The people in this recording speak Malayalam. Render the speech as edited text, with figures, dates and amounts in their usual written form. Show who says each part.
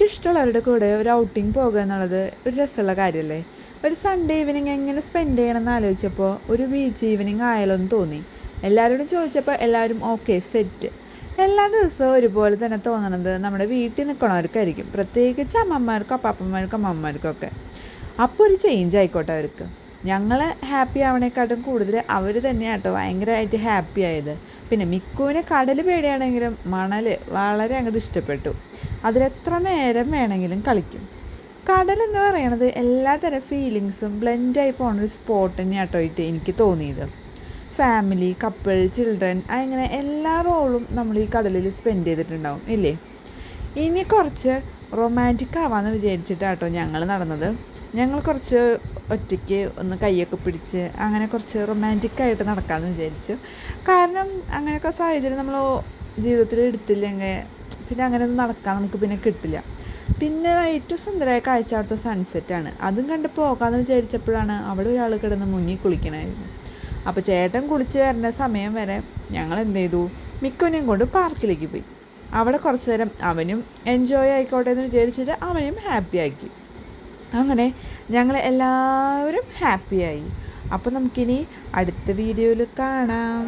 Speaker 1: ഇഷ്ടമുള്ളവരുടെ കൂടെ ഒരു ഔട്ടിങ് പോകുക എന്നുള്ളത് ഒരു രസമുള്ള കാര്യമല്ലേ. ഒരു സൺഡേ ഈവനിങ് എങ്ങനെ സ്പെൻഡ് ചെയ്യണമെന്ന് ആലോചിച്ചപ്പോൾ ഒരു ബീച്ച് ഈവനിങ് ആയാലോ എന്ന് തോന്നി. എല്ലാവരോടും ചോദിച്ചപ്പോൾ എല്ലാവരും ഓക്കെ സെറ്റ്. എല്ലാ ദിവസവും ഒരുപോലെ തന്നെ തോന്നണത് നമ്മുടെ വീട്ടിൽ നിൽക്കണവർക്കായിരിക്കും, പ്രത്യേകിച്ച് അമ്മമാർക്കും അപ്പാപ്പന്മാർക്കും അമ്മമാർക്കൊക്കെ. അപ്പോൾ ഒരു ചേഞ്ച് ആയിക്കോട്ടെ അവർക്ക്. ഞങ്ങൾ ഹാപ്പി ആവണേക്കാട്ടും കൂടുതൽ അവർ തന്നെയാട്ടോ ഭയങ്കരമായിട്ട് ഹാപ്പി ആയത്. പിന്നെ മിക്കുവിന് കടൽ പേടിയാണെങ്കിലും മണൽ വളരെ അങ്ങോട്ട് ഇഷ്ടപ്പെട്ടു. അതിലെത്ര നേരം വേണമെങ്കിലും കളിക്കും. കടലെന്ന് പറയണത് എല്ലാതരം ഫീലിങ്സും ബ്ലെൻഡായി പോകുന്നൊരു സ്പോട്ട് തന്നെയാട്ടോ ആയിട്ട് എനിക്ക് തോന്നിയത്. ഫാമിലി, കപ്പിൾ, ചിൽഡ്രൻ അങ്ങനെ എല്ലാ റോളും നമ്മൾ ഈ കടലിൽ സ്പെൻഡ് ചെയ്തിട്ടുണ്ടാവും ഇല്ലേ. ഇനി കുറച്ച് റൊമാൻറ്റിക് ആവാമെന്ന് വിചാരിച്ചിട്ടാട്ടോ ഞങ്ങൾ നടന്നത്. ഞങ്ങൾ കുറച്ച് ഒറ്റയ്ക്ക് ഒന്ന് കൈയൊക്കെ പിടിച്ച് അങ്ങനെ കുറച്ച് റൊമാൻറ്റിക്കായിട്ട് നടക്കാമെന്ന് വിചാരിച്ചു. കാരണം അങ്ങനെയൊക്കെ സാഹചര്യം നമ്മൾ ജീവിതത്തിൽ എടുത്തില്ലെങ്കിൽ പിന്നെ അങ്ങനെ ഒന്നും നടക്കാൻ നമുക്ക് പിന്നെ കിട്ടില്ല. പിന്നെ ഏറ്റവും സുന്ദരമായ കാഴ്ച അവിടുത്തെ സൺസെറ്റാണ്. അതും കണ്ട് പോകാമെന്ന് വിചാരിച്ചപ്പോഴാണ് അവിടെ ഒരാൾ കിടന്ന് മുങ്ങി കുളിക്കണമായിരുന്നു. അപ്പോൾ ചേട്ടൻ കുളിച്ച് വരുന്ന സമയം വരെ ഞങ്ങൾ എന്ത് ചെയ്തു, മിക്കുവിനെയും കൊണ്ട് പാർക്കിലേക്ക് പോയി. അവിടെ കുറച്ച് നേരം അവനും എൻജോയ് ആയിക്കോട്ടെ എന്ന് വിചാരിച്ചിട്ട് അവനെയും ഹാപ്പി ആക്കി. അങ്ങനെ ഞങ്ങൾ എല്ലാവരും ഹാപ്പിയായി. അപ്പോൾ നമുക്കിനി അടുത്ത വീഡിയോയിൽ കാണാം.